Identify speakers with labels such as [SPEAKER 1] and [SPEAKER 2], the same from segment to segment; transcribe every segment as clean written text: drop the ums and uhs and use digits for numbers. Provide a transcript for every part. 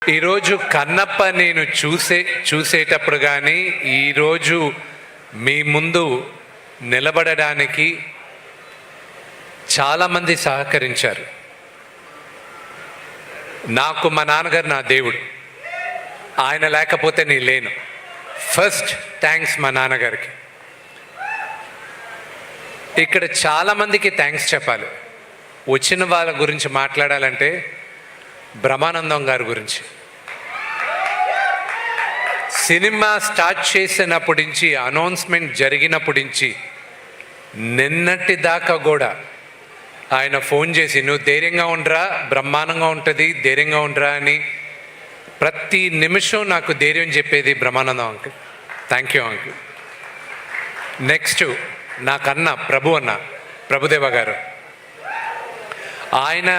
[SPEAKER 1] ఈరోజు కన్నప్ప నేను చూసేటప్పుడు కానీ ఈరోజు మీ ముందు నిలబడడానికి చాలామంది సహకరించారు. నాకు మా నాన్నగారు నా దేవుడు, ఆయన లేకపోతే నేను లేను. ఫస్ట్ థ్యాంక్స్ మా నాన్నగారికి. ఇక్కడ చాలామందికి థ్యాంక్స్ చెప్పాలి. వచ్చిన వాళ్ళ గురించి మాట్లాడాలంటే బ్రహ్మానందం గారి గురించి. సినిమా స్టార్ట్ చేసినప్పటి నుంచి, అనౌన్స్మెంట్ జరిగినప్పటి నుంచి నిన్నటి దాకా కూడా ఆయన ఫోన్ చేసి నువ్వు ధైర్యంగా ఉండరా, బ్రహ్మాండంగా ఉంటుంది, ధైర్యంగా ఉండరా అని ప్రతి నిమిషం నాకు ధైర్యం చెప్పేది Brahmanandam uncle. Thank you uncle. Next నాకన్నా ప్రభుదేవ గారు, ఆయన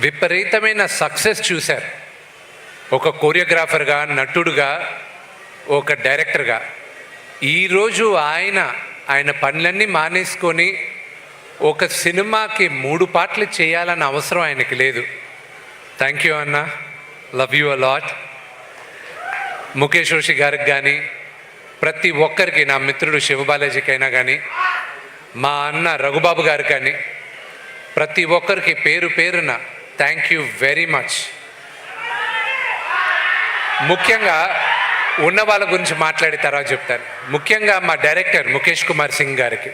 [SPEAKER 1] విపరీతమైన సక్సెస్ చూశారు. ఒక కొరియోగ్రాఫర్గా, నటుడుగా, ఒక డైరెక్టర్గా. ఈరోజు ఆయన పనులన్నీ మానేసుకొని ఒక సినిమాకి 3 పాటలు చేయాలన్న అవసరం ఆయనకి లేదు. థ్యాంక్ యూ అన్న, love you a lot. Mukesh Roshi గారికి కానీ, ప్రతి ఒక్కరికి, నా మిత్రుడు శివబాలాజీకి అయినా కానీ, మా అన్న రఘుబాబు గారికి కానీ, ప్రతి ఒక్కరికి పేరు పేరున థ్యాంక్ యూ వెరీ మచ్. ముఖ్యంగా ఉన్న వాళ్ళ గురించి మాట్లాడి తర్వాత చెప్తాను. ముఖ్యంగా మా డైరెక్టర్ ముఖేష్ కుమార్ సింగ్ గారికి,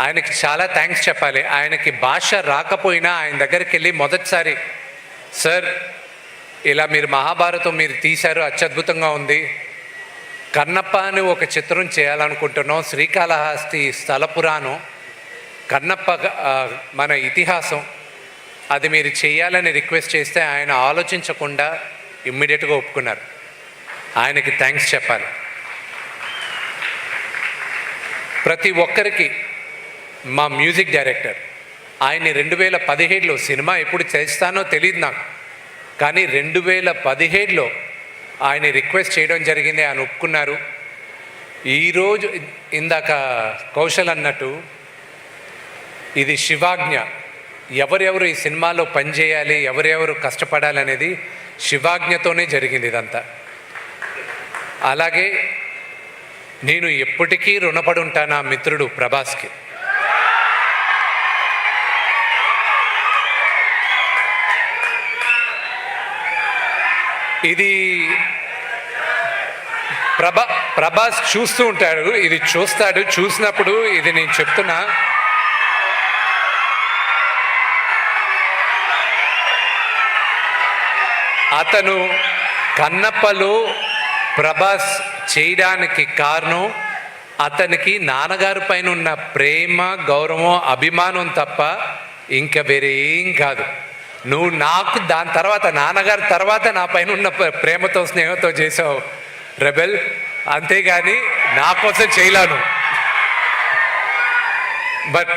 [SPEAKER 1] ఆయనకి చాలా థ్యాంక్స్ చెప్పాలి. ఆయనకి భాష రాకపోయినా ఆయన దగ్గరికి వెళ్ళి మొదటిసారి, సార్ ఇలా మీరు మహాభారతం మీరు తీశారు, అత్యద్భుతంగా ఉంది, కన్నప్ప అని ఒక చిత్రం చేయాలనుకుంటున్నాం, శ్రీకాళహస్తి స్థల పురాణం, కన్నప్ప మన ఇతిహాసం, అది మీరు చేయాలని రిక్వెస్ట్ చేస్తే ఆయన ఆలోచించకుండా ఇమ్మీడియట్గా ఒప్పుకున్నారు. ఆయనకి థ్యాంక్స్ చెప్పాలి. ప్రతి ఒక్కరికి మా మ్యూజిక్ డైరెక్టర్, ఆయన్ని 2017లో, సినిమా ఎప్పుడు చేస్తానో తెలియదు నాకు, కానీ 2017లో ఆయన రిక్వెస్ట్ చేయడం జరిగింది, ఆయన ఒప్పుకున్నారు. ఈరోజు ఇందాక కౌశల్ అన్నట్టు ఇది శివాజ్ఞ. ఎవరెవరు ఈ సినిమాలో పనిచేయాలి, ఎవరెవరు కష్టపడాలనేది శివాజ్ఞతోనే జరిగింది ఇదంతా. అలాగే నేను ఎప్పటికీ రుణపడి ఉంటాను ఆ మిత్రుడు ప్రభాస్కి. ఇది ప్రభాస్ చూస్తూ ఉంటాడు, ఇది చూసినప్పుడు ఇది నేను చెప్తున్నా, అతను కన్నప్పలో ప్రభాస్ చేయడానికి కారణం అతనికి నాన్నగారి పైన ఉన్న ప్రేమ, గౌరవం, అభిమానం తప్ప ఇంకా వేరే ఏం కాదు. నువ్వు నాకు దాని తర్వాత, నాన్నగారి తర్వాత నా పైన ఉన్న ప్రేమతో, స్నేహంతో చేసావు రెబెల్, అంతేగాని నా కోసం చేయలేను. But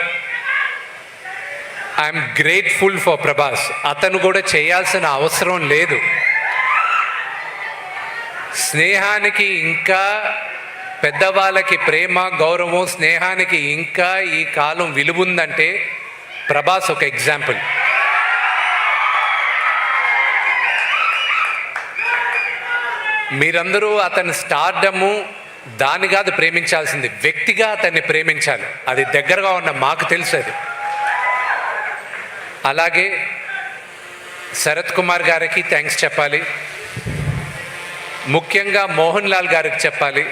[SPEAKER 1] I'm grateful for Prabhas. అతను కూడా చేయాల్సిన అవసరం లేదు. స్నేహానికి ఇంకా, పెద్దవాళ్ళకి ప్రేమ, గౌరవం, స్నేహానికి ఇంకా ఈ కాలం విలువుందంటే ప్రభాస్ ఒక ఎగ్జాంపుల్. మీరందరూ అతని స్టార్డము దాని కాదు ప్రేమించాల్సింది, వ్యక్తిగా అతన్ని ప్రేమించాలి. అది దగ్గరగా ఉన్న మాకు తెలుసు అది. అలాగే శరత్ కుమార్ గారికి థ్యాంక్స్ చెప్పాలి. ముఖ్యంగా మోహన్ లాల్ గారికి చెప్పాలి.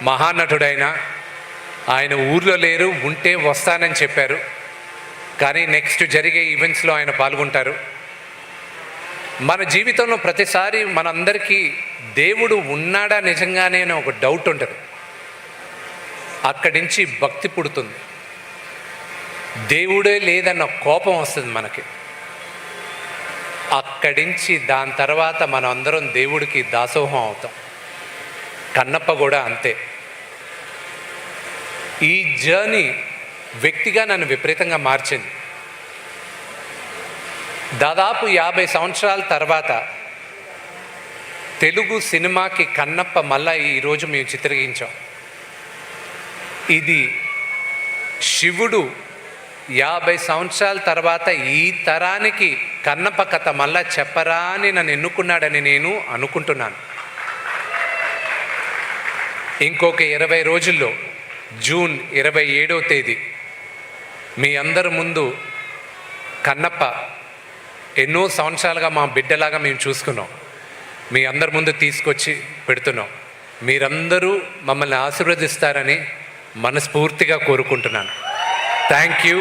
[SPEAKER 1] మహానటుడైన ఆయన ఊర్లో లేరు, ఉంటే వస్తానని చెప్పారు, కానీ నెక్స్ట్ జరిగే ఈవెంట్స్లో ఆయన పాల్గొంటారు. మన జీవితంలో ప్రతిసారి మనందరికీ దేవుడు ఉన్నాడా నిజంగానే అని ఒక డౌట్ ఉంటుంది. అక్కడి నుంచి భక్తి పుడుతుంది. దేవుడే లేదన్న కోపం వస్తుంది మనకి. అక్కడి నుంచి దాని తర్వాత మనం అందరం దేవుడికి దాసోహం అవుతాం. కన్నప్ప కూడా అంతే. ఈ జర్నీ వ్యక్తిగా నన్ను విపరీతంగా మార్చింది. దాదాపు 50 సంవత్సరాల తర్వాత తెలుగు సినిమాకి కన్నప్ప మళ్ళా ఈరోజు మేము చిత్రీకరించాం. ఇది శివుడు 50 సంవత్సరాల తర్వాత ఈ తరానికి కన్నప్ప కథ మళ్ళా చెప్పరా అని నన్ను ఎన్నుకున్నాడని నేను అనుకుంటున్నాను. ఇంకొక 20 రోజుల్లో జూన్ 27వ తేదీ మీ అందరి ముందు కన్నప్ప ఎన్నో సంవత్సరాలుగా మా బిడ్డలాగా మేము చూసుకున్నాం, మీ అందరి ముందు తీసుకొచ్చి పెడుతున్నాం. మీరందరూ మమ్మల్ని ఆశీర్వదిస్తారని మనస్ఫూర్తిగా కోరుకుంటున్నాను. Thank you.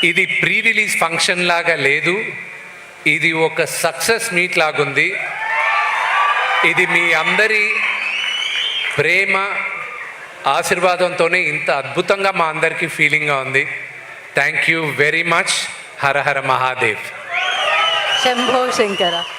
[SPEAKER 1] ఇది ప్రీ రిలీజ్ ఫంక్షన్ లాగా లేదు, ఇది ఒక సక్సెస్ మీట్ లాగుంది. ఇది మీ అందరి ప్రేమ ఆశీర్వాదంతోనే ఇంత అద్భుతంగా మా అందరికీ ఫీలింగ్గా ఉంది. Thank you very much. Hara Hara Mahadev.
[SPEAKER 2] Shambho Shankara.